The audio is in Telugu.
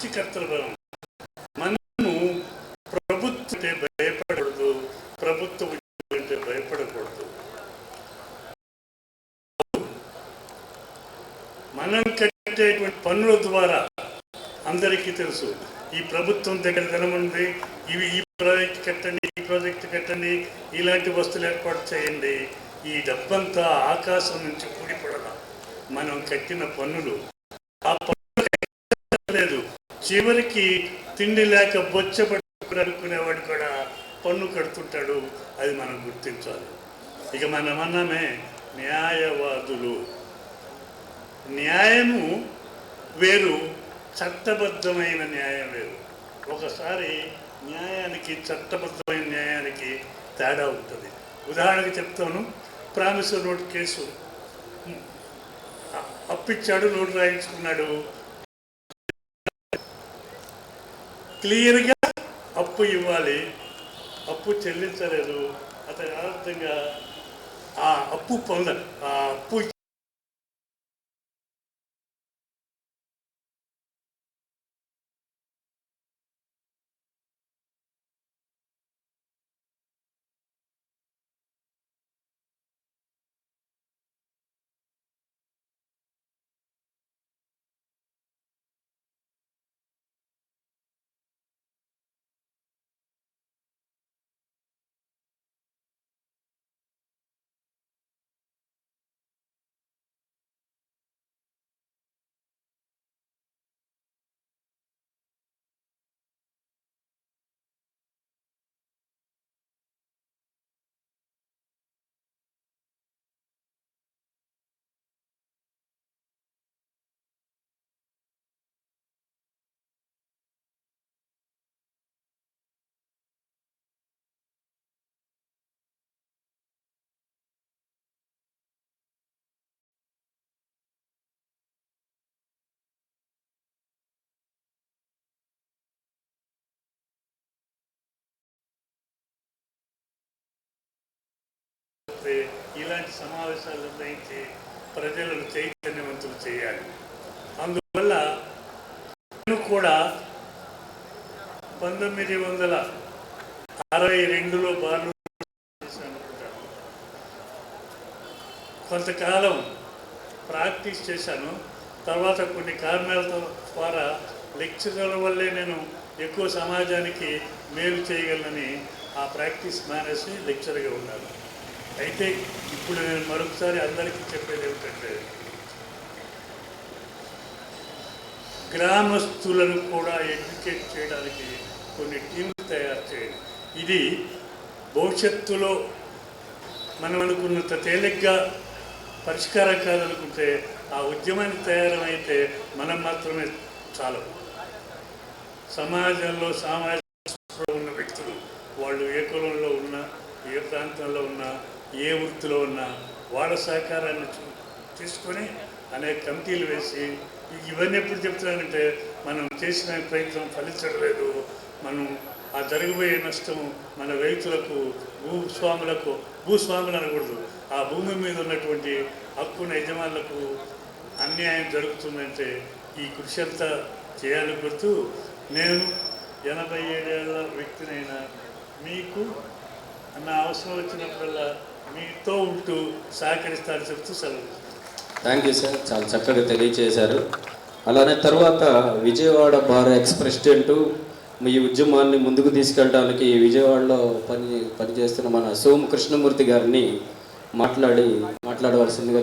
సృష్టికర్తల బలం. మనము ప్రభుత్వం అంటే భయపడకూడదు, ప్రభుత్వం అంటే భయపడకూడదు. మనం కట్టేటువంటి పన్నుల ద్వారా అందరికీ తెలుసు ఈ ప్రభుత్వం దగ్గర ధనం ఉంది, ఈ ప్రాజెక్ట్ కట్టండి, ఈ ప్రాజెక్ట్ కట్టండి, ఇలాంటి వస్తువులు ఏర్పాటు చేయండి. ఈ డబ్బంతా ఆకాశం నుంచి కూడిపడాల. మనం కట్టిన పన్నులు ఆ పన్నులు లేదు, చివరికి తిండి లేక బొచ్చబడి అనుకునేవాడు కూడా పన్ను కడుతుంటాడు. అది మనం గుర్తించాలి. ఇక మనమన్నమే న్యాయవాదులు. న్యాయము వేరు, చట్టబద్ధమైన న్యాయం వేరు. ఒకసారి న్యాయానికి, చట్టబద్ధమైన న్యాయానికి తేడా ఉంటుంది. ఉదాహరణకి చెప్తాను. Promissory note case. అప్పిచ్చాడు, నోటు రాయించుకున్నాడు. క్లియర్గా అప్పు ఇవ్వాలి, అప్పు చెల్లించలేదు. అతని యథార్థంగా ఆ అప్పు ఆ అప్పు ఇలాంటి సమావేశాలు నిర్వహించి ప్రజలను చైతన్యవంతులు చేయాలి. అందువల్ల నేను కూడా 1962లో బార్లు కొంతకాలం ప్రాక్టీస్ చేశాను. తర్వాత కొన్ని కారణాల ద్వారా లెక్చరర్ల వల్లే నేను ఎక్కువ సమాజానికి మేలు చేయగలనని ఆ ప్రాక్టీస్ మానేసి లెక్చర్గా ఉన్నాను. అయితే ఇప్పుడు నేను మరొకసారి అందరికీ చెప్పేది ఏమిటంటే, గ్రామస్తులను కూడా ఎడ్యుకేట్ చేయడానికి కొన్ని టీంలు తయారు చేయాలి. ఇది భవిష్యత్తులో మనం అనుకున్నంత తేలిగ్గా పరిష్కారం కాదనుకుంటే ఆ ఉద్యమానికి తయారైతే మనం మాత్రమే చాలు. సమాజంలో సామాజిక ఉన్న వ్యక్తులు, వాళ్ళు ఏ కులంలో ఉన్నా, ఏ ప్రాంతంలో ఉన్నా, ఏ వృత్తిలో ఉన్నా, వాళ్ళ సహకారాన్ని తీసుకొని అనేక కమిటీలు వేసి, ఇవన్నీ ఎప్పుడు చెప్తున్నానంటే మనం చేసిన ప్రయత్నం ఫలించడం లేదు. మనం ఆ జరగబోయే నష్టం మన రైతులకు, భూస్వాములు అనకూడదు, ఆ భూమి మీద ఉన్నటువంటి హక్కున యజమానులకు అన్యాయం జరుగుతుందంటే ఈ కృషి అంతా చేయాలని గుర్తు. నేను 87 ఏళ్ల వ్యక్తినైనా మీకు నా అవసరం వచ్చినప్పుడల్లా మీతో ఉంటూ సహకరిస్తారని చెప్తూ సెలవు. థ్యాంక్ యూ సార్, చాలా చక్కగా తెలియజేశారు. అలానే తర్వాత విజయవాడ బార్ ఎక్స్ ప్రెసిడెంటు ఈ ఉద్యమాన్ని ముందుకు తీసుకెళ్ళడానికి విజయవాడలో పనిచేస్తున్న మన సోము కృష్ణమూర్తి గారిని మాట్లాడవలసిందిగా